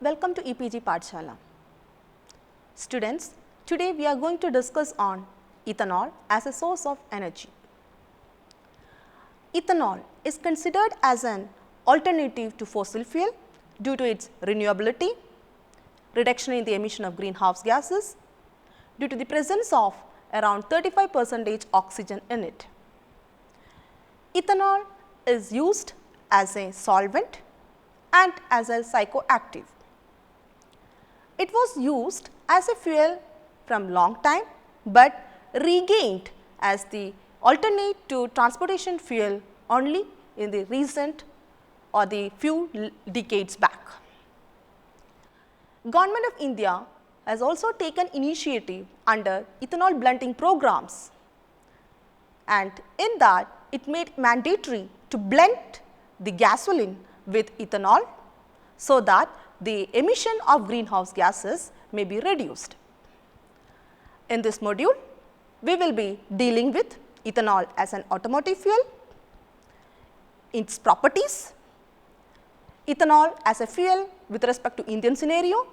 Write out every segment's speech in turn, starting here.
Welcome to EPG Pathshala. Students, today we are going to discuss on ethanol as a source of energy. Ethanol is considered as an alternative to fossil fuel due to its renewability, reduction in the emission of greenhouse gases, due to the presence of around 35% oxygen in it. Ethanol is used as a solvent and as a psychoactive. It was used as a fuel from long time, but regained as the alternate to transportation fuel only in the recent or the few decades back. Government of India has also taken initiative under ethanol blending programs, and in that it made mandatory to blend the gasoline with ethanol so that the emission of greenhouse gases may be reduced. In this module, we will be dealing with ethanol as an automotive fuel, its properties, ethanol as a fuel with respect to Indian scenario,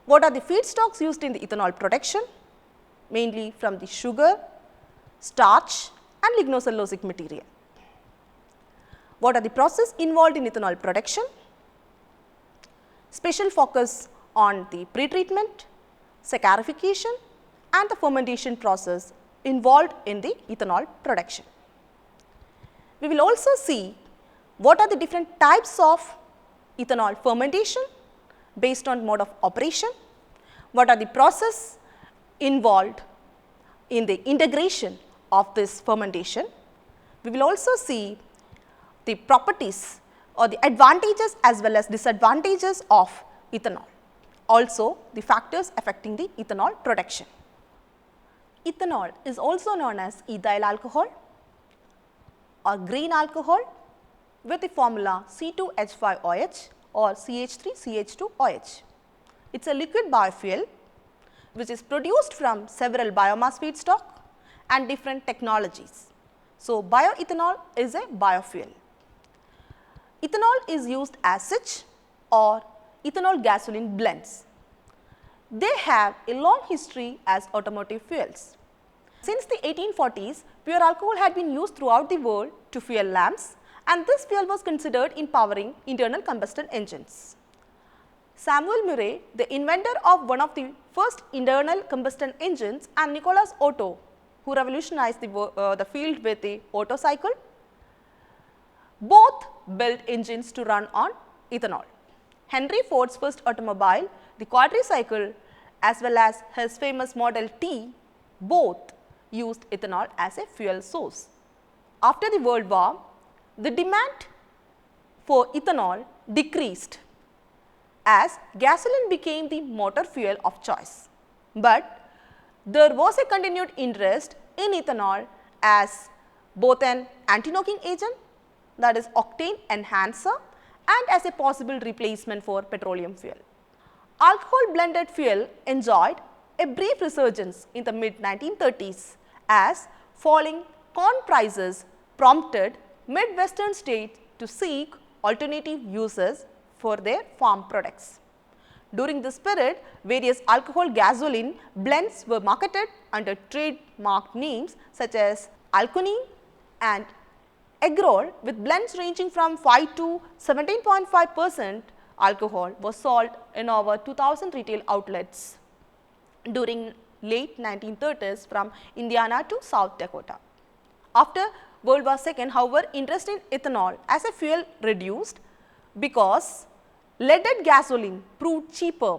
what are the feedstocks used in the ethanol production, mainly from the sugar, starch and lignocellulosic material. What are the processes involved in ethanol production? Special focus on the pretreatment, saccharification and the fermentation process involved in the ethanol production. We will also see what are the different types of ethanol fermentation based on mode of operation, what are the process involved in the integration of this fermentation. We will also see the properties or the advantages as well as disadvantages of ethanol, also the factors affecting the ethanol production. Ethanol is also known as ethyl alcohol or green alcohol with the formula C2H5OH or CH3CH2OH. It is a liquid biofuel which is produced from several biomass feedstock and different technologies. So, bioethanol is a biofuel. Ethanol is used as such or ethanol gasoline blends. They have a long history as automotive fuels. Since the 1840s, pure alcohol had been used throughout the world to fuel lamps, and this fuel was considered in powering internal combustion engines. Samuel Murray, the inventor of one of the first internal combustion engines, and Nicholas Otto, who revolutionized the field with the Otto cycle, both built engines to run on ethanol. Henry Ford's first automobile, the quadricycle, as well as his famous Model T, both used ethanol as a fuel source. After the World War, the demand for ethanol decreased as gasoline became the motor fuel of choice, but there was a continued interest in ethanol as both an anti-knocking agent, that is octane enhancer, and as a possible replacement for petroleum fuel. Alcohol blended fuel enjoyed a brief resurgence in the mid 1930s as falling corn prices prompted mid-western states to seek alternative uses for their farm products. During this period, various alcohol gasoline blends were marketed under trademark names such as Alconene and Agrol, with blends ranging from 5 to 17.5% alcohol was sold in over 2000 retail outlets during late 1930s from Indiana to South Dakota. After World War II, however, interest in ethanol as a fuel reduced because leaded gasoline proved cheaper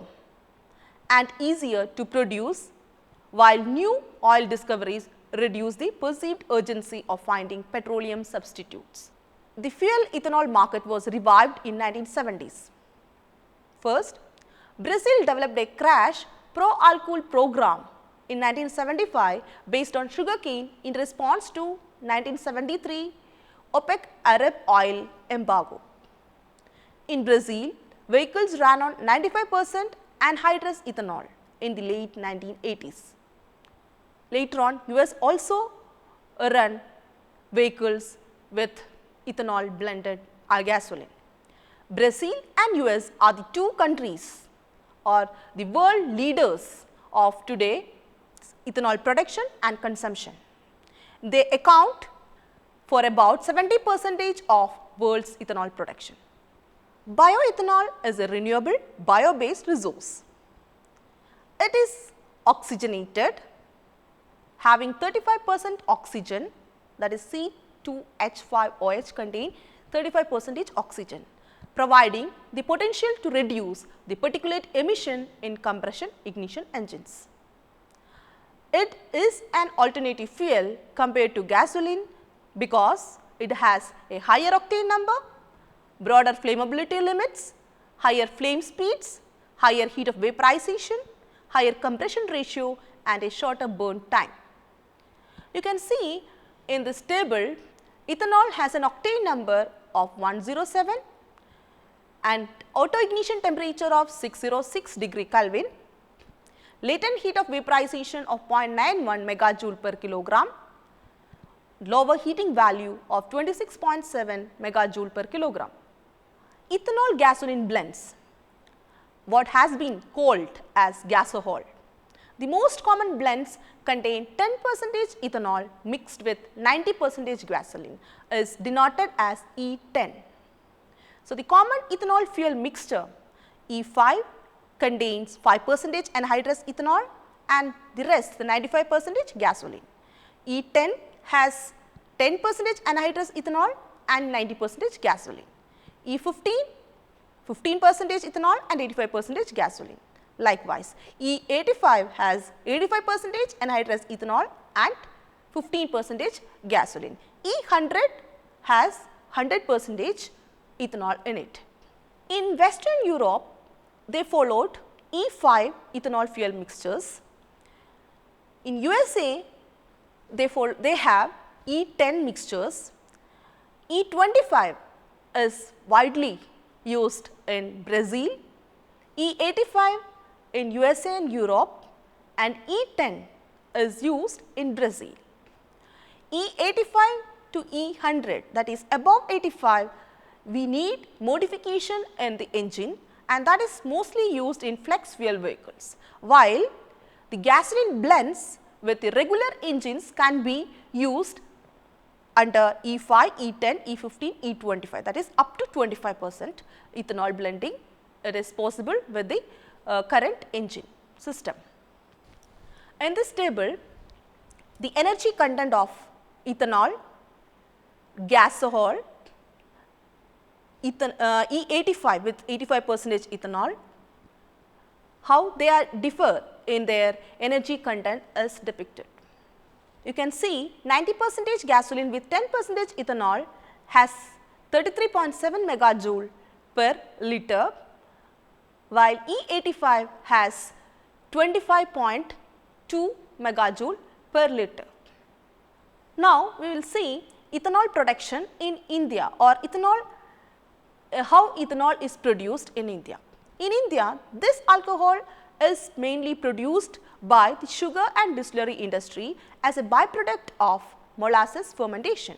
and easier to produce, while new oil discoveries reduced the perceived urgency of finding petroleum substitutes. The fuel ethanol market was revived in 1970s. First, Brazil developed a crash pro-alcohol program in 1975 based on sugarcane in response to 1973 OPEC Arab oil embargo. In Brazil, vehicles ran on 95% anhydrous ethanol in the late 1980s. Later on, US also run vehicles with ethanol blended gasoline. Brazil and US are the two countries or the world leaders of today ethanol production and consumption. They account for about 70% of world's ethanol production. Bioethanol is a renewable bio-based resource. It is oxygenated, having 35% oxygen, that is C2H5OH contain 35% oxygen, providing the potential to reduce the particulate emission in combustion ignition engines. It is an alternative fuel compared to gasoline because it has a higher octane number, broader flammability limits, higher flame speeds, higher heat of vaporization, higher compression ratio and a shorter burn time. You can see in this table, ethanol has an octane number of 107 and auto ignition temperature of 606 degree Kelvin, latent heat of vaporization of 0.91 megajoule per kilogram, lower heating value of 26.7 megajoule per kilogram. Ethanol gasoline blends, what has been called as gasohol. The most common blends contain 10% ethanol mixed with 90% gasoline is denoted as E10. So, the common ethanol fuel mixture E5 contains 5% anhydrous ethanol and the rest the 95% gasoline. E10 has 10% anhydrous ethanol and 90% gasoline. E15 15% ethanol and 85% gasoline. Likewise, E85 has 85% anhydrous ethanol and 15% gasoline. E100 has 100% ethanol in it. In Western Europe, they followed E5 ethanol fuel mixtures. In USA, they have E10 mixtures. E25 is widely used in Brazil, E85 in USA and Europe, and E10 is used in Brazil. E85 to E100, that is above 85, we need modification in the engine and that is mostly used in flex fuel vehicles, while the gasoline blends with the regular engines can be used under E5, E10, E15, E25, that is up to 25% ethanol blending. It is possible with the current engine system. In this table, the energy content of ethanol, gasohol, E85 with 85% ethanol, how they are differ in their energy content is depicted. You can see 90% gasoline with 10% ethanol has 33.7 megajoule per liter, while E85 has 25.2 megajoule per liter. Now, we will see ethanol production in India or ethanol, how ethanol is produced in India. In India, this alcohol is mainly produced by the sugar and distillery industry as a byproduct of molasses fermentation.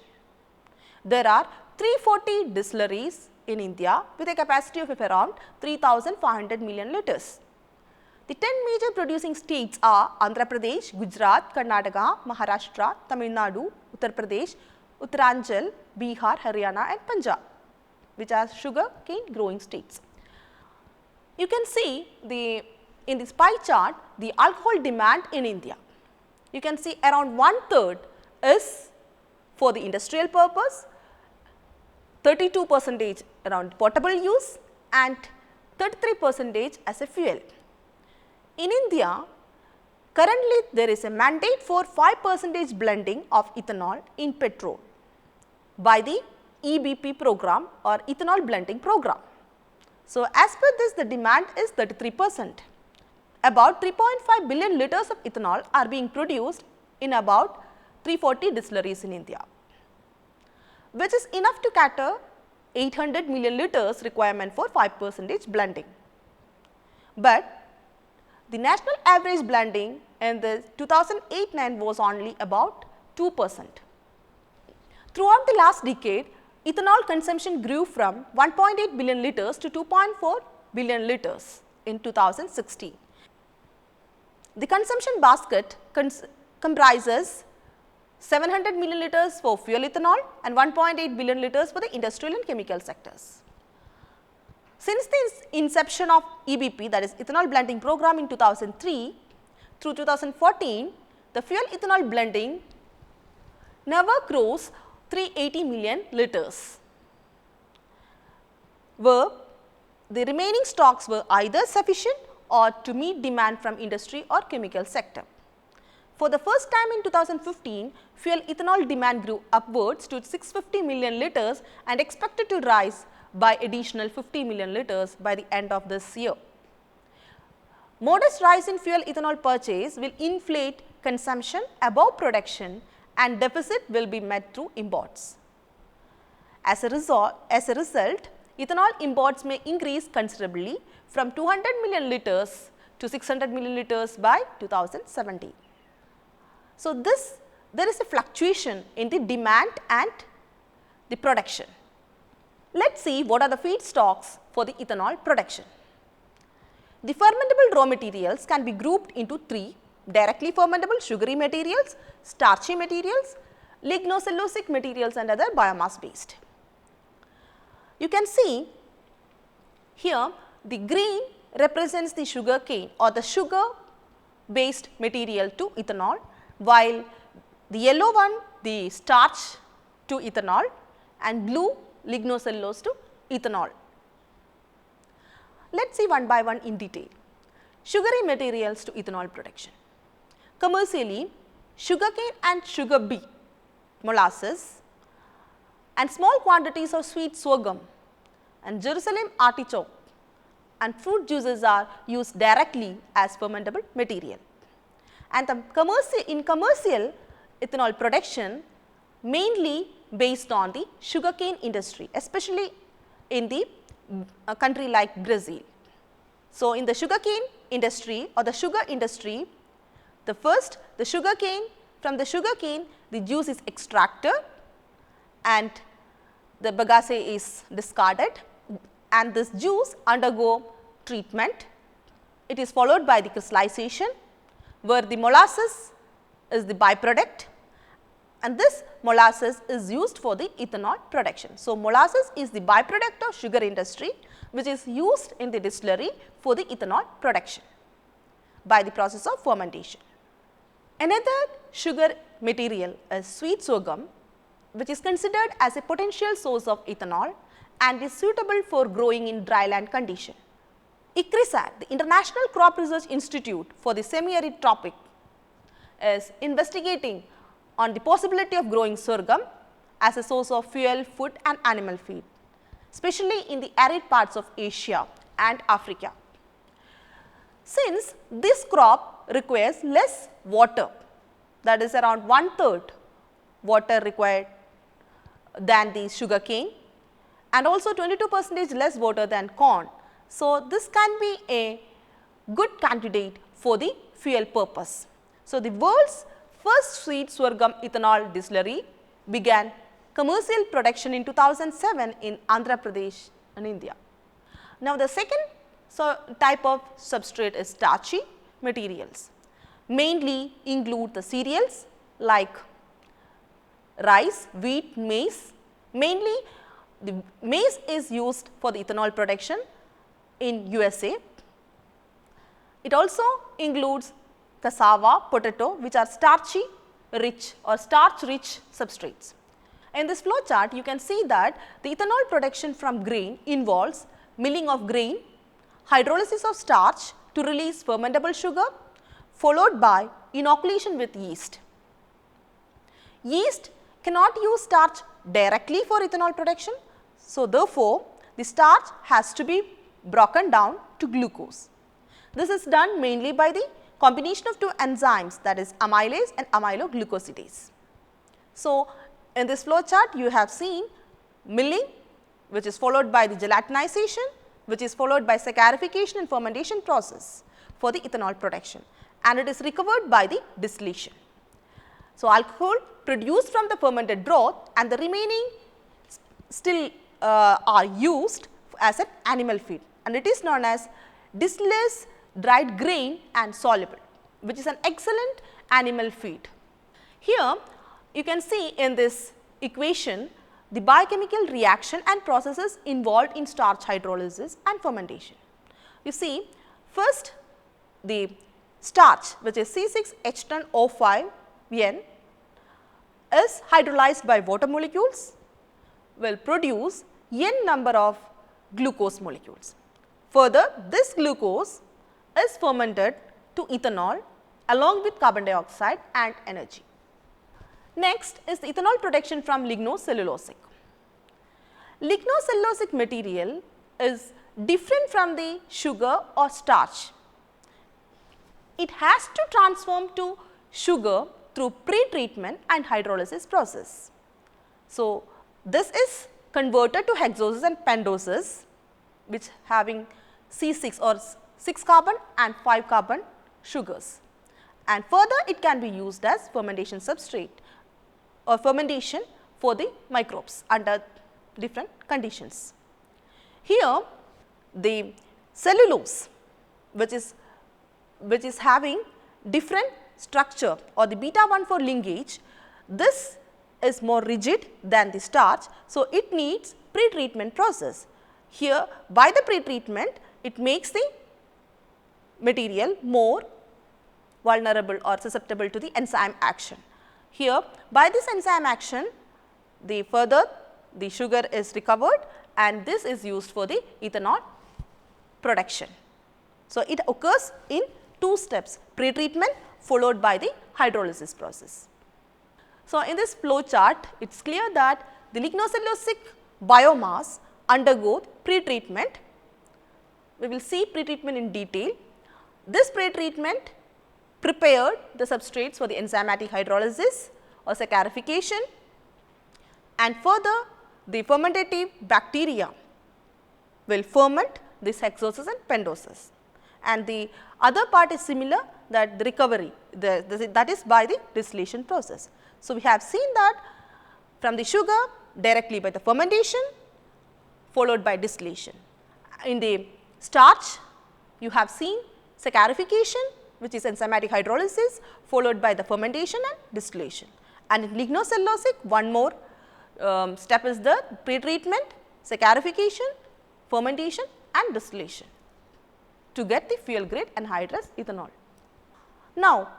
There are 340 distilleries in India with a capacity of around 3,500 million liters. The 10 major producing states are Andhra Pradesh, Gujarat, Karnataka, Maharashtra, Tamil Nadu, Uttar Pradesh, Uttaranchal, Bihar, Haryana and Punjab, which are sugar cane growing states. You can see in this pie chart the alcohol demand in India. You can see around 1/3 is for the industrial purpose, 32% around potable use and 33% as a fuel. In India, currently there is a mandate for 5% blending of ethanol in petrol by the EBP program or ethanol blending program. So, as per this the demand is 33%. About 3.5 billion liters of ethanol are being produced in about 340 distilleries in India, which is enough to cater 800 million liters requirement for 5% blending. But the national average blending in the 2008-9 was only about 2%. Throughout the last decade, ethanol consumption grew from 1.8 billion liters to 2.4 billion liters in 2016. The consumption basket comprises 700 million liters for fuel ethanol and 1.8 billion liters for the industrial and chemical sectors. Since the inception of EBP, that is ethanol blending program in 2003 through 2014, the fuel ethanol blending never crossed 380 million liters, where the remaining stocks were either sufficient or to meet demand from industry or chemical sector. For the first time in 2015, fuel ethanol demand grew upwards to 650 million liters and expected to rise by additional 50 million liters by the end of this year. Modest rise in fuel ethanol purchase will inflate consumption above production and deficit will be met through imports. As a result, ethanol imports may increase considerably from 200 million liters to 600 million liters by 2017. So, there is a fluctuation in the demand and the production. Let us see what are the feedstocks for the ethanol production. The fermentable raw materials can be grouped into three: directly fermentable sugary materials, starchy materials, lignocellulosic materials and other biomass based. You can see here the green represents the sugar cane or the sugar based material to ethanol, while the yellow one the starch to ethanol and blue lignocellulose to ethanol. Let us see one by one in detail. Sugary materials to ethanol production. Commercially, sugarcane and sugar beet, molasses and small quantities of sweet sorghum and Jerusalem artichoke and fruit juices are used directly as fermentable material. And in commercial ethanol production, mainly based on the sugarcane industry, especially in the country like Brazil. So, in the sugarcane industry or the sugar industry, the sugarcane, from the sugarcane the juice is extracted and the bagasse is discarded and this juice undergo treatment. It is followed by the crystallization, where the molasses is the byproduct and this molasses is used for the ethanol production. So, molasses is the byproduct of sugar industry which is used in the distillery for the ethanol production by the process of fermentation. Another sugar material is sweet sorghum, which is considered as a potential source of ethanol and is suitable for growing in dryland condition. ICRISAT, the International Crop Research Institute for the Semi-Arid Tropic, is investigating on the possibility of growing sorghum as a source of fuel, food and animal feed, especially in the arid parts of Asia and Africa. Since this crop requires less water, that is around 1/3 water required than the sugarcane and also 22% less water than corn. So, this can be a good candidate for the fuel purpose. So, the world's first sweet sorghum ethanol distillery began commercial production in 2007 in Andhra Pradesh in India. Now, the second type of substrate is starchy materials, mainly include the cereals like rice, wheat, maize. Mainly the maize is used for the ethanol production in USA. It also includes cassava, potato, which are starchy rich or starch rich substrates. In this flow chart, you can see that the ethanol production from grain involves milling of grain, hydrolysis of starch to release fermentable sugar, followed by inoculation with yeast. Yeast cannot use starch directly for ethanol production. So, therefore, the starch has to be broken down to glucose. This is done mainly by the combination of two enzymes, that is amylase and amyloglucosidase. So, in this flow chart you have seen milling, which is followed by the gelatinization, which is followed by saccharification and fermentation process for the ethanol production, and it is recovered by the distillation. So, alcohol produced from the fermented broth and the remaining still are used as an animal feed, and it is known as disless dried grain and soluble, which is an excellent animal feed. Here you can see in this equation the biochemical reaction and processes involved in starch hydrolysis and fermentation. You see, first the starch, which is C6H10O5N, is hydrolyzed by water molecules, will produce n number of glucose molecules. Further, this glucose is fermented to ethanol along with carbon dioxide and energy. Next is the ethanol production from lignocellulosic. Lignocellulosic material is different from the sugar or starch. It has to transform to sugar through pre-treatment and hydrolysis process. So, this is converted to hexoses and pentoses, which having C6 or 6 carbon and 5 carbon sugars, and further it can be used as fermentation substrate or fermentation for the microbes under different conditions. Here the cellulose, which is having different structure, or the beta 1,4 linkage, this is more rigid than the starch. So, it needs pre-treatment process. Here by the pre-treatment it makes the material more vulnerable or susceptible to the enzyme action. Here by this enzyme action the sugar is recovered, and this is used for the ethanol production. So, it occurs in 2 steps, pre-treatment followed by the hydrolysis process. So, in this flow chart it is clear that the lignocellulosic biomass undergoes pre-treatment. We will see pre-treatment in detail. This pre-treatment prepared the substrates for the enzymatic hydrolysis or saccharification, and further the fermentative bacteria will ferment these hexoses and pentoses, and the other part is similar, that the recovery that is by the distillation process. So, we have seen that from the sugar directly by the fermentation followed by distillation. In the starch you have seen saccharification, which is enzymatic hydrolysis followed by the fermentation and distillation, and in lignocellulosic one more step is the pre-treatment, saccharification, fermentation and distillation to get the fuel grade anhydrous ethanol. Now,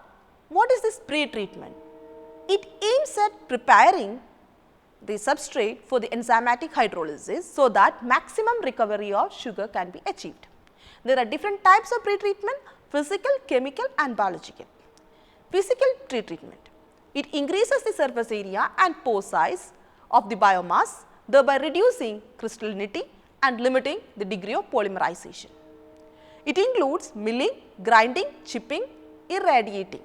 what is this pre-treatment? It aims at preparing the substrate for the enzymatic hydrolysis so that maximum recovery of sugar can be achieved. There are different types of pre-treatment: physical, chemical and biological. Physical pre-treatment, it increases the surface area and pore size of the biomass, thereby reducing crystallinity and limiting the degree of polymerization. It includes milling, grinding, chipping, irradiating.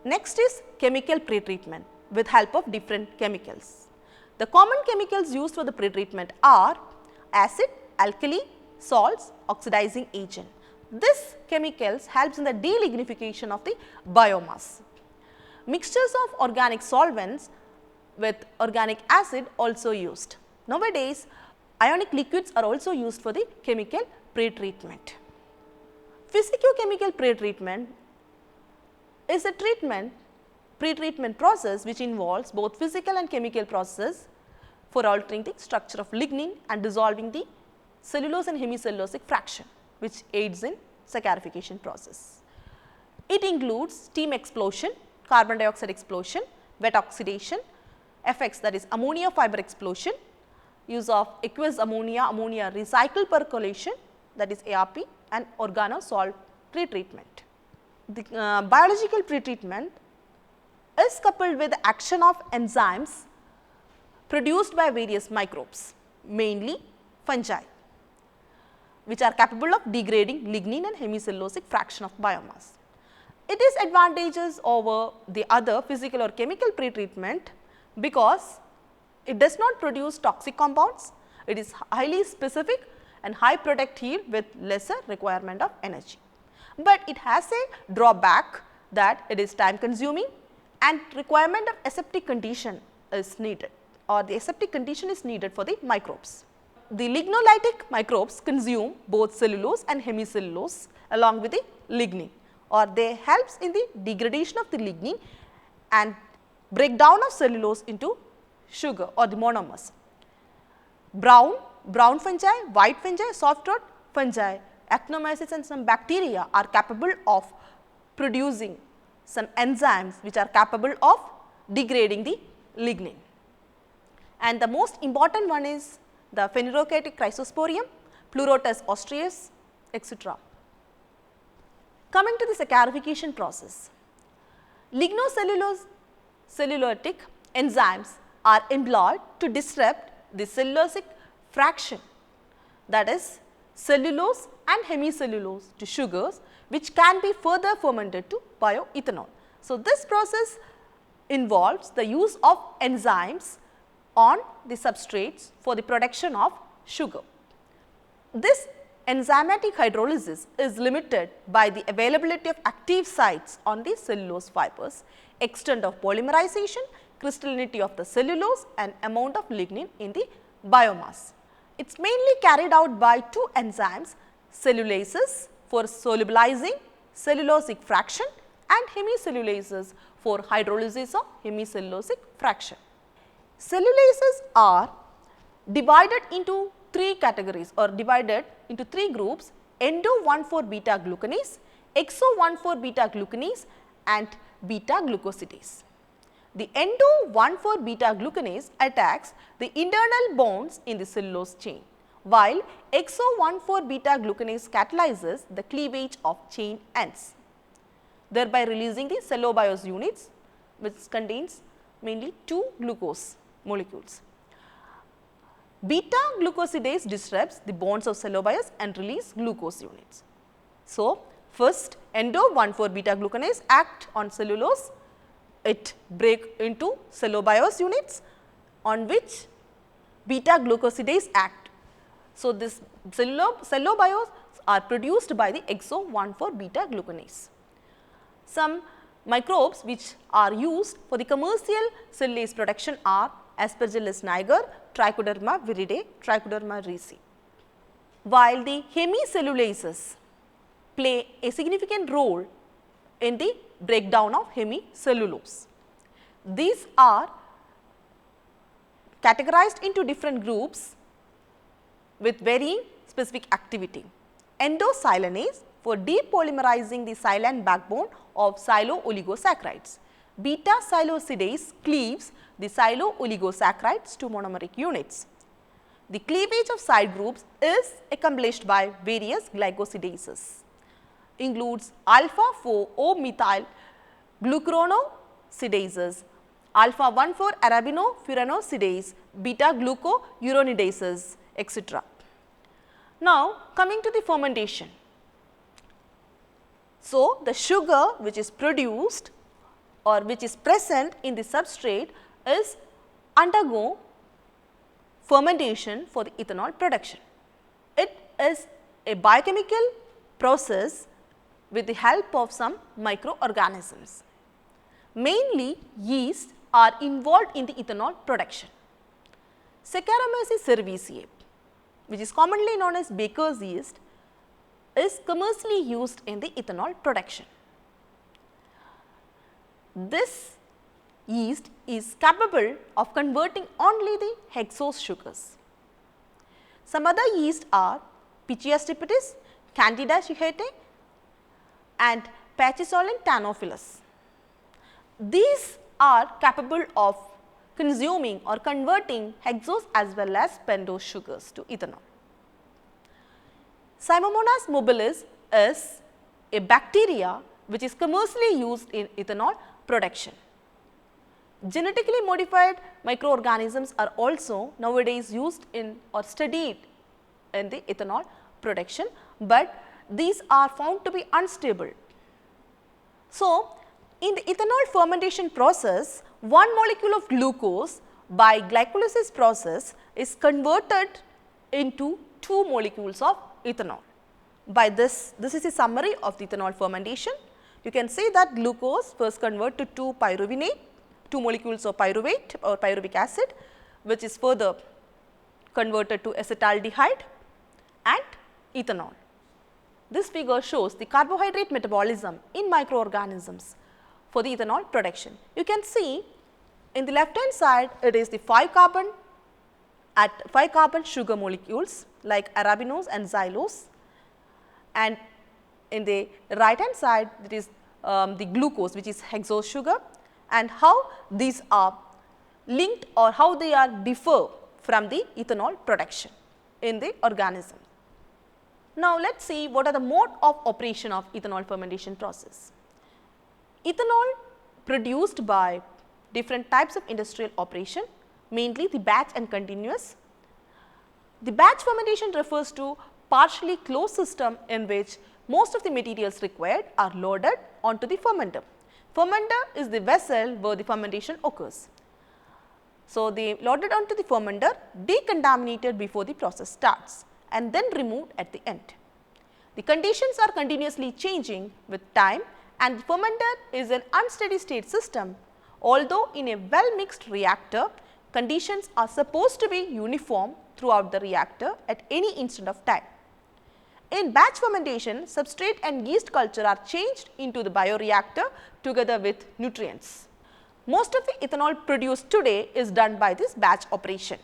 Next is chemical pre-treatment with help of different chemicals. The common chemicals used for the pre-treatment are acid, alkali, salts, oxidizing agent. This chemicals helps in the delignification of the biomass. Mixtures of organic solvents with organic acid also used. Nowadays, ionic liquids are also used for the chemical pre-treatment. Physicochemical pre-treatment is a pre-treatment process which involves both physical and chemical processes for altering the structure of lignin and dissolving the cellulose and hemicellulosic fraction, which aids in saccharification process. It includes steam explosion, carbon dioxide explosion, wet oxidation, effects, that is ammonia fiber explosion, use of aqueous ammonia recycle percolation, that is ARP, and organosol pre-treatment. The biological pre-treatment is coupled with the action of enzymes produced by various microbes, mainly fungi, which are capable of degrading lignin and hemicellulosic fraction of biomass. It is advantageous over the other physical or chemical pre-treatment because it does not produce toxic compounds, it is highly specific and high product yield with lesser requirement of energy. But it has a drawback that it is time consuming and requirement of aseptic condition is needed. or the aseptic condition is needed for the microbes. The lignolytic microbes consume both cellulose and hemicellulose along with the lignin, or they helps in the degradation of the lignin and breakdown of cellulose into sugar or the monomers. Brown fungi, white fungi, soft rot fungi, actinomycetes and some bacteria are capable of producing some enzymes which are capable of degrading the lignin. And the most important one is the phanerochaetic chrysosporium, Pleurotus austraeus, etc. Coming to the saccharification process, lignocellulosic enzymes are employed to disrupt the cellulosic fraction, that is cellulose and hemicellulose to sugars, which can be further fermented to bioethanol. So, this process involves the use of enzymes on the substrates for the production of sugar. This enzymatic hydrolysis is limited by the availability of active sites on the cellulose fibers, extent of polymerization, crystallinity of the cellulose and amount of lignin in the biomass. It is mainly carried out by two enzymes, cellulases for solubilizing cellulosic fraction and hemicellulases for hydrolysis of hemicellulosic fraction. Cellulases are divided into three categories or divided into three groups: endo-1,4 beta glucanase, exo-1,4 beta glucanase and beta glucosidase. The endo-1,4 beta glucanase attacks the internal bonds in the cellulose chain, while exo-1,4 beta glucanase catalyzes the cleavage of chain ends, thereby releasing the cellobiose units, which contains mainly 2 glucose molecules. Beta glucosidase disrupts the bonds of cellobiose and release glucose units. So, first endo-1,4 beta glucanase act on cellulose, it break into cellobiose units on which beta glucosidase act. So, this cellobiose are produced by the exo-1,4 beta glucanase. Some microbes which are used for the commercial cellulase production are Aspergillus niger, Trichoderma viridae, Trichoderma ricci. While the hemicellulases play a significant role in the breakdown of hemicellulose. These are categorized into different groups with varying specific activity. Endosilanase for depolymerizing the silane backbone of silo-oligosaccharides. Beta silosidase cleaves the silo-oligosaccharides to monomeric units. The cleavage of side groups is accomplished by various glycosidases. Includes alpha-4-O-methyl glucuronidases, alpha-1,4 arabinofuranosidases, beta-glucuronidases, etc. Now, coming to the fermentation. So, the sugar which is produced or which is present in the substrate is undergo fermentation for the ethanol production. It is a biochemical process with the help of some microorganisms. Mainly yeast are involved in the ethanol production. Saccharomyces cerevisiae, which is commonly known as baker's yeast, is commercially used in the ethanol production. This yeast is capable of converting only the hexose sugars. Some other yeast are Pichia stipendis, Candida shiitake and Pachysolen tanophilus. These are capable of consuming or converting hexose as well as pentose sugars to ethanol. Pseudomonas mobilis is a bacteria which is commercially used in ethanol production. Genetically modified microorganisms are also nowadays used in or studied in the ethanol production, but these are found to be unstable. So, in the ethanol fermentation process, one molecule of glucose by glycolysis process is converted into 2 molecules of ethanol. By this is a summary of the ethanol fermentation. You can say that glucose first convert to 2 pyruvate, 2 molecules of pyruvate or pyruvic acid, which is further converted to acetaldehyde and ethanol. This figure shows the carbohydrate metabolism in microorganisms for the ethanol production. You can see in the left hand side it is the 5 carbon sugar molecules like arabinose and xylose, and in the right hand side it is the glucose, which is hexose sugar, and how these are linked or how they are differ from the ethanol production in the organism. Now, let us see what are the mode of operation of ethanol fermentation process. Ethanol produced by different types of industrial operation, mainly the batch and continuous. The batch fermentation refers to partially closed system in which most of the materials required are loaded onto the fermenter. Fermenter is the vessel where the fermentation occurs. So, they loaded onto the fermenter, decontaminated before the process starts and then removed at the end. The conditions are continuously changing with time, and the fermenter is an unsteady state system. Although in a well mixed reactor, conditions are supposed to be uniform throughout the reactor at any instant of time. In batch fermentation, substrate and yeast culture are changed into the bioreactor together with nutrients. Most of the ethanol produced today is done by this batch operation.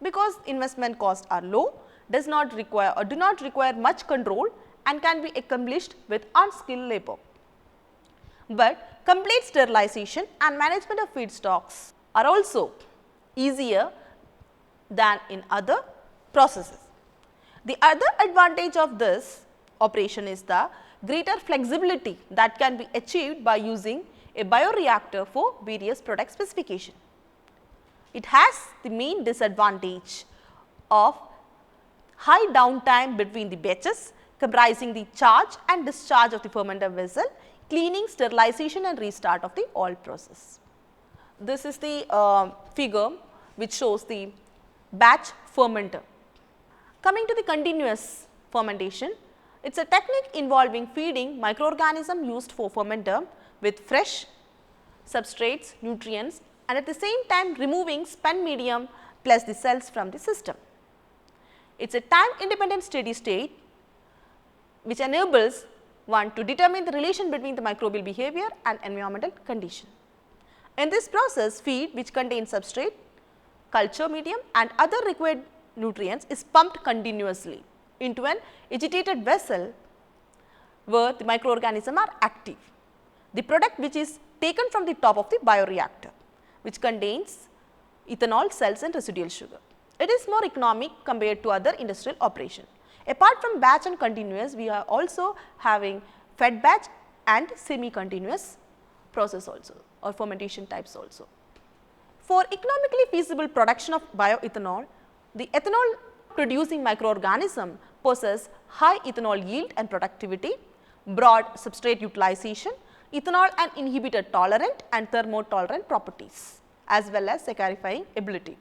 Because investment costs are low, does not require or do not require much control and can be accomplished with unskilled labor. But complete sterilization and management of feedstocks are also easier than in other processes. The other advantage of this operation is the greater flexibility that can be achieved by using a bioreactor for various product specification. It has the main disadvantage of high downtime between the batches comprising the charge and discharge of the fermenter vessel, cleaning, sterilization and restart of the oil process. This is the figure which shows the batch fermenter. Coming to the continuous fermentation, it is a technique involving feeding microorganism used for fermenter with fresh substrates, nutrients, and at the same time removing spent medium plus the cells from the system. It is a time independent steady state which enables one to determine the relation between the microbial behavior and environmental condition. In this process, feed which contains substrate, culture medium and other required nutrients is pumped continuously into an agitated vessel where the microorganisms are active. The product which is taken from the top of the bioreactor, which contains ethanol, cells and residual sugar. It is more economic compared to other industrial operation. Apart from batch and continuous, we are also having fed batch and semi-continuous process also or fermentation types also. For economically feasible production of bioethanol, the ethanol producing microorganism possess high ethanol yield and productivity, broad substrate utilization, ethanol and inhibitor tolerant and thermotolerant properties, as well as saccharifying ability.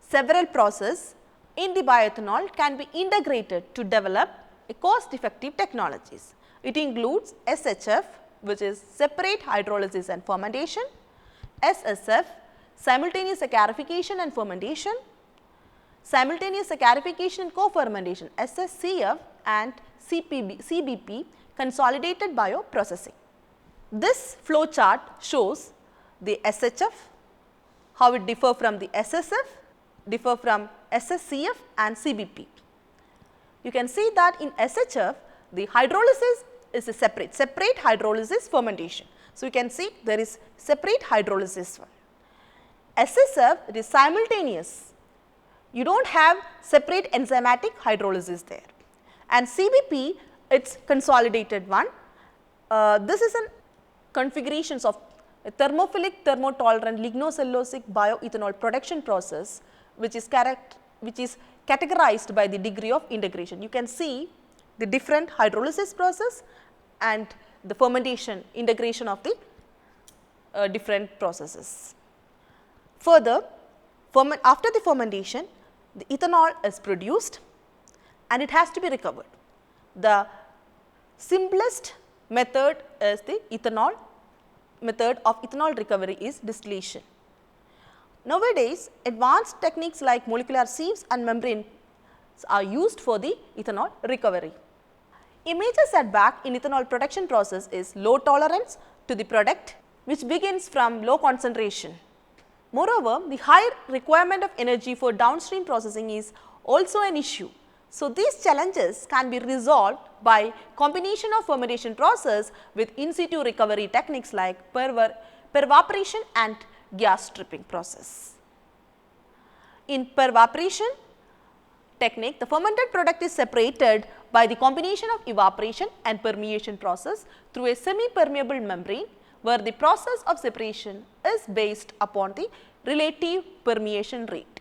Several processes in the bioethanol can be integrated to develop a cost effective technologies. It includes SHF, which is separate hydrolysis and fermentation, SSF, simultaneous saccharification and fermentation, simultaneous saccharification and co-fermentation, SSCF and CBP, consolidated bioprocessing. This flow chart shows the SHF, how it differ from the SSF, differ from SSCF and CBP. You can see that in SHF, the hydrolysis is a separate hydrolysis fermentation. So, you can see there is separate hydrolysis one. SSF, it is simultaneous, you do not have separate enzymatic hydrolysis there, and CBP, it is consolidated one. This is an configurations of a thermophilic, thermotolerant lignocellulosic bioethanol production process, which is categorized by the degree of integration. You can see the different hydrolysis process and the fermentation integration of the different processes. Further, after the fermentation, the ethanol is produced and it has to be recovered. The simplest method is the method of ethanol recovery is distillation. Nowadays, advanced techniques like molecular sieves and membranes are used for the ethanol recovery. A major setback in ethanol production process is low tolerance to the product, which begins from low concentration. Moreover, the high requirement of energy for downstream processing is also an issue. So, these challenges can be resolved by combination of fermentation process with in situ recovery techniques like pervaporation and gas stripping process. In pervaporation technique, the fermented product is separated by the combination of evaporation and permeation process through a semi-permeable membrane, where the process of separation is based upon the relative permeation rate.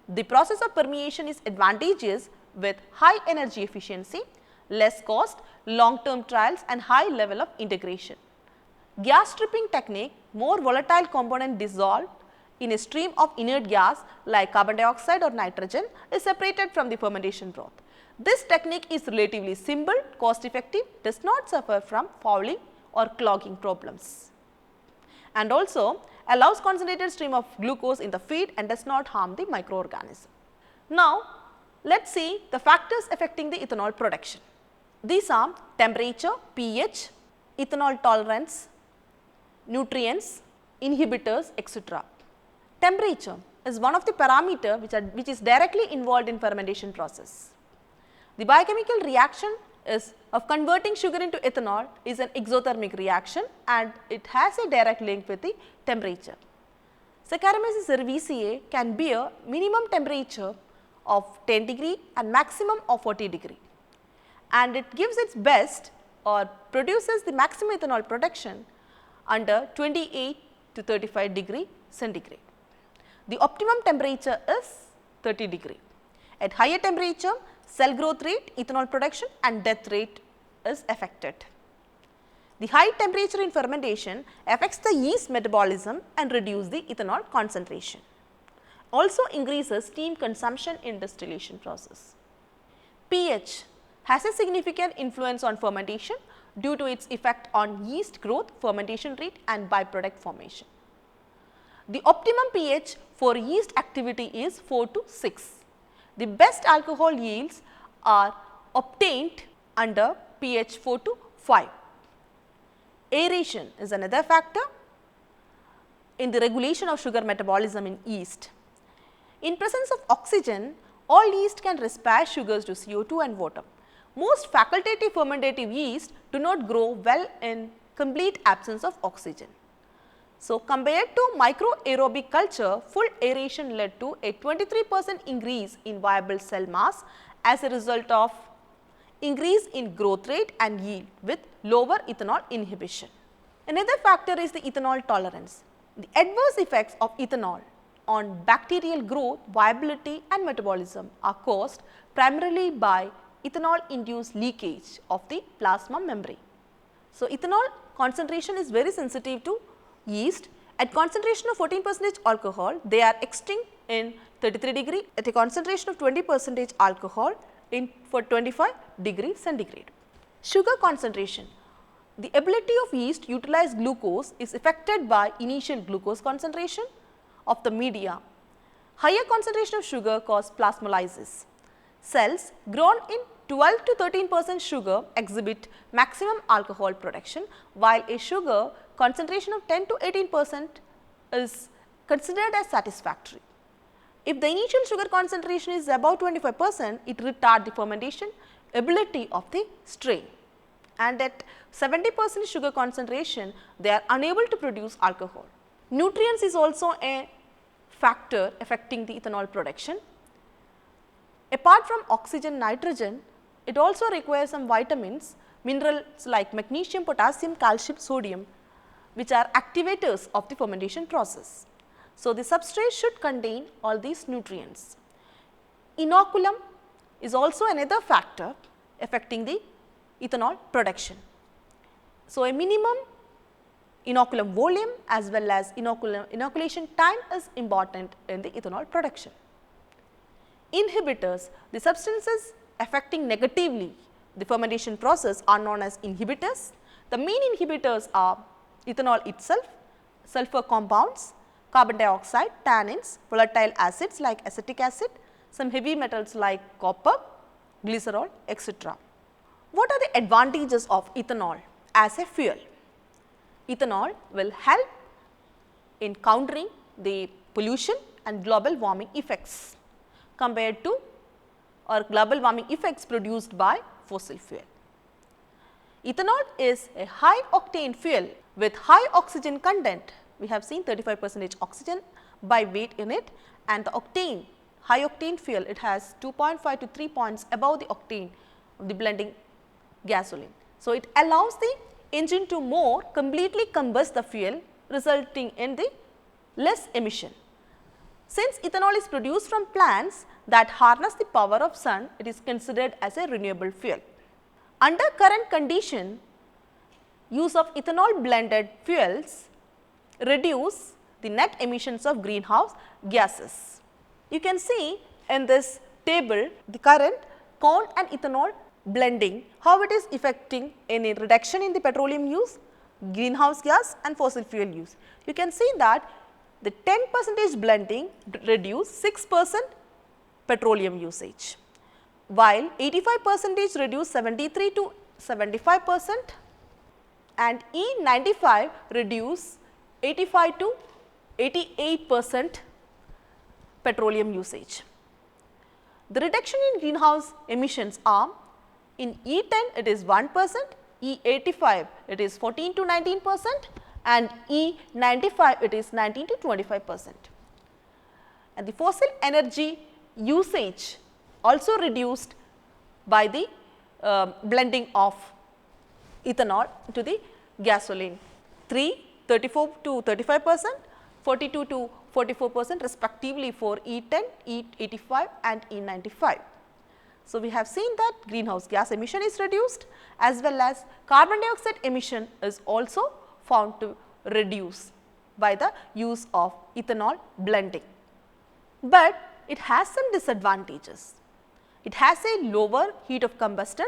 The process of permeation is advantageous with high energy efficiency, less cost, long-term trials and high level of integration. Gas stripping technique, more volatile component dissolved in a stream of inert gas like carbon dioxide or nitrogen is separated from the fermentation broth. This technique is relatively simple, cost effective, does not suffer from fouling or clogging problems, and also allows concentrated stream of glucose in the feed and does not harm the microorganism. Now, let us see the factors affecting the ethanol production. These are temperature, pH, ethanol tolerance, nutrients, inhibitors, etc. Temperature is one of the parameters which is directly involved in fermentation process. The biochemical reaction is of converting sugar into ethanol is an exothermic reaction and it has a direct link with the temperature. Saccharomyces cerevisiae can bear minimum temperature of 10 degree and maximum of 40 degree, and it gives its best or produces the maximum ethanol production under 28 to 35 degree centigrade. The optimum temperature is 30 degree. At higher temperature, cell growth rate, ethanol production and death rate is affected. The high temperature in fermentation affects the yeast metabolism and reduce the ethanol concentration. Also increases steam consumption in distillation process. pH has a significant influence on fermentation due to its effect on yeast growth, fermentation rate and byproduct formation. The optimum pH for yeast activity is 4 to 6. The best alcohol yields are obtained under pH 4 to 5. Aeration is another factor in the regulation of sugar metabolism in yeast. In presence of oxygen, all yeast can respire sugars to CO2 and water. Most facultative fermentative yeast do not grow well in complete absence of oxygen. So, compared to microaerobic culture, full aeration led to a 23% increase in viable cell mass as a result of increase in growth rate and yield with lower ethanol inhibition. Another factor is the ethanol tolerance. The adverse effects of ethanol on bacterial growth, viability and metabolism are caused primarily by ethanol induced leakage of the plasma membrane. So, ethanol concentration is very sensitive to yeast. At concentration of 14% alcohol, they are extinct in 33 degree, at a concentration of 20% alcohol for 25 degree centigrade. Sugar concentration. The ability of yeast to utilize glucose is affected by initial glucose concentration of the media. Higher concentration of sugar cause plasmolysis. Cells grown in 12 to 13% sugar exhibit maximum alcohol production, while a sugar concentration of 10 to 18% is considered as satisfactory. If the initial sugar concentration is above 25%, it retards the fermentation ability of the strain, and at 70% sugar concentration, they are unable to produce alcohol. Nutrients is also a factor affecting the ethanol production. Apart from oxygen, nitrogen, it also requires some vitamins, minerals like magnesium, potassium, calcium, sodium, which are activators of the fermentation process. So, the substrate should contain all these nutrients. Inoculum is also another factor affecting the ethanol production. So, a minimum inoculum volume as well as inoculation time is important in the ethanol production. Inhibitors, the substances affecting negatively the fermentation process are known as inhibitors. The main inhibitors are ethanol itself, sulfur compounds, carbon dioxide, tannins, volatile acids like acetic acid, some heavy metals like copper, glycerol, etc. What are the advantages of ethanol as a fuel? Ethanol will help in countering the pollution and global warming effects compared to or global warming effects produced by fossil fuel. Ethanol is a high octane fuel with high oxygen content. We have seen 35% oxygen by weight in it, and the octane, high octane fuel, it has 2.5 to 3 points above the octane of the blending gasoline. So, it allows the engine to more completely combust the fuel, resulting in the less emission. Since ethanol is produced from plants that harness the power of sun, it is considered as a renewable fuel. Under current condition, use of ethanol blended fuels reduce the net emissions of greenhouse gases. You can see in this table the current corn and ethanol blending, how it is affecting any reduction in the petroleum use, greenhouse gas and fossil fuel use. You can see that the 10% blending reduce 6% petroleum usage, while 85% reduce 73 to 75% and E95 reduce 85 to 88% petroleum usage. The reduction in greenhouse emissions are in E10 it is 1%, E85 it is 14 to 19% and E95 it is 19 to 25%. And the fossil energy usage also reduced by the blending of ethanol to the gasoline, 34 to 35%, 42 to 44% respectively for E10, E85 and E95. So, we have seen that greenhouse gas emission is reduced as well as carbon dioxide emission is also found to reduce by the use of ethanol blending. But it has some disadvantages. It has a lower heat of combustion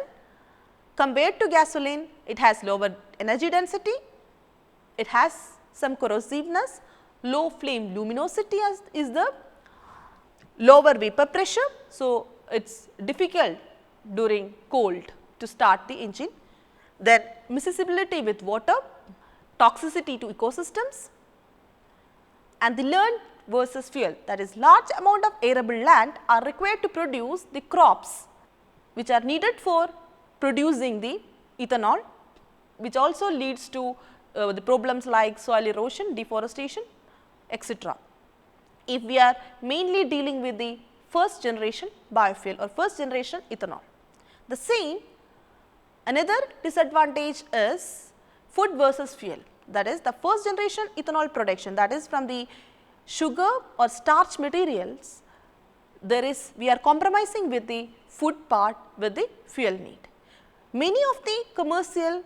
compared to gasoline. It has lower energy density, it has some corrosiveness, low flame luminosity as is the lower vapor pressure. So, it is difficult during cold to start the engine. Then miscibility with water, toxicity to ecosystems, and the land versus fuel, that is large amount of arable land are required to produce the crops which are needed for producing the ethanol, which also leads to the problems like soil erosion, deforestation, etc. If we are mainly dealing with the first generation biofuel or first generation ethanol. The same, another disadvantage is food versus fuel, that is the first generation ethanol production, that is from the sugar or starch materials, there is we are compromising with the food part with the fuel need. Many of the commercial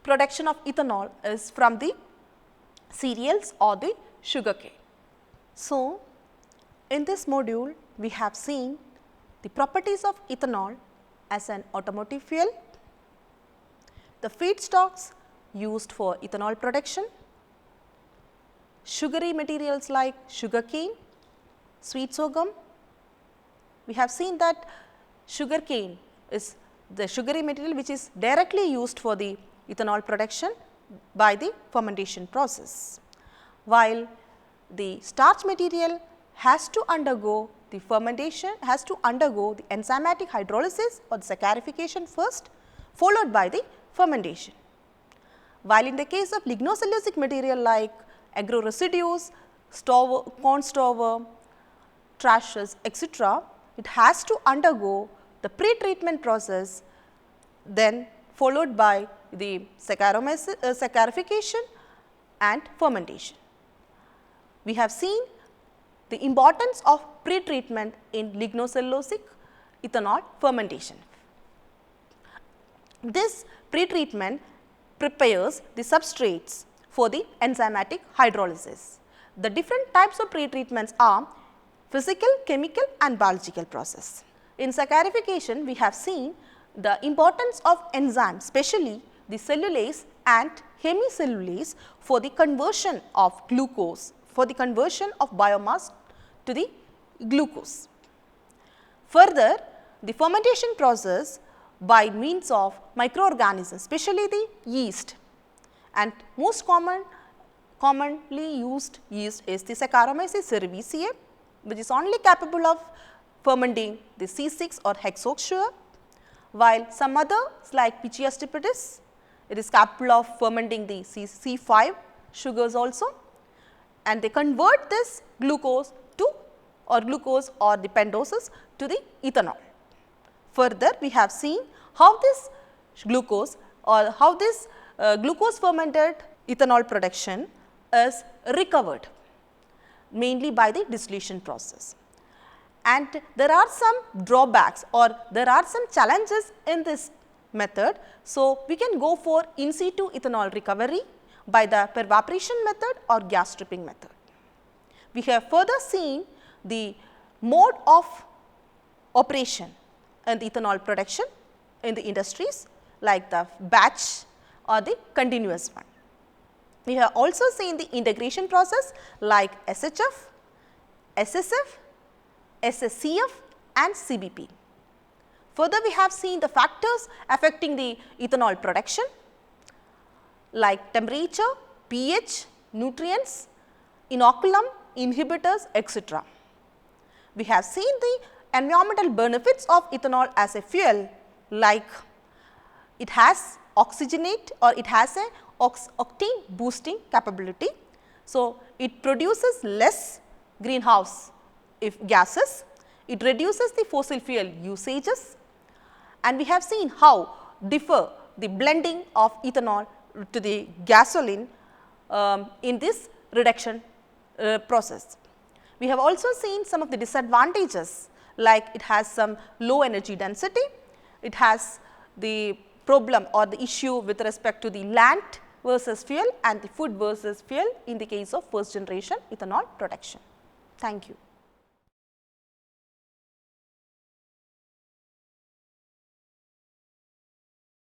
production of ethanol is from the cereals or the sugarcane. So, in this module we have seen the properties of ethanol as an automotive fuel, the feedstocks used for ethanol production, sugary materials like sugarcane, sweet sorghum. We have seen that sugarcane is the sugary material which is directly used for the ethanol production by the fermentation process, while the starch material has to undergo the fermentation, has to undergo the enzymatic hydrolysis or the saccharification first, followed by the fermentation. While in the case of lignocellulosic material like agro residues, corn stover, trashes, etc., it has to undergo the pre-treatment process, then followed by the saccharification and fermentation. We have seen the importance of pre-treatment in lignocellulosic ethanol fermentation. This pre-treatment prepares the substrates for the enzymatic hydrolysis. The different types of pre-treatments are physical, chemical and biological process. In saccharification, we have seen the importance of enzymes, especially the cellulase and hemicellulase for the conversion of glucose, for the conversion of biomass to the glucose. Further, the fermentation process by means of microorganisms, especially the yeast, and most commonly used yeast is the Saccharomyces cerevisiae, which is only capable of fermenting the C6 or hexox sugar, while some others like Pichia stupidus, it is capable of fermenting the C5 sugars also, and they convert this glucose or the pentoses to the ethanol. Further, we have seen how this glucose or how this glucose fermented ethanol production is recovered mainly by the distillation process. And there are some drawbacks or there are some challenges in this method. So, we can go for in situ ethanol recovery by the pervaporation method or gas stripping method. We have further seen the mode of operation in the ethanol production in the industries like the batch or the continuous one. We have also seen the integration process like SHF, SSF, SSCF and CBP. Further, we have seen the factors affecting the ethanol production like temperature, pH, nutrients, inoculum, inhibitors, etc. We have seen the environmental benefits of ethanol as a fuel, like it has oxygenate or it has a octane boosting capability. So, it produces less greenhouse gases, it reduces the fossil fuel usages, and we have seen how differ the blending of ethanol to the gasoline in this reduction process. We have also seen some of the disadvantages, like it has some low energy density, it has the problem or the issue with respect to the land versus fuel and the food versus fuel in the case of first generation ethanol production. Thank you.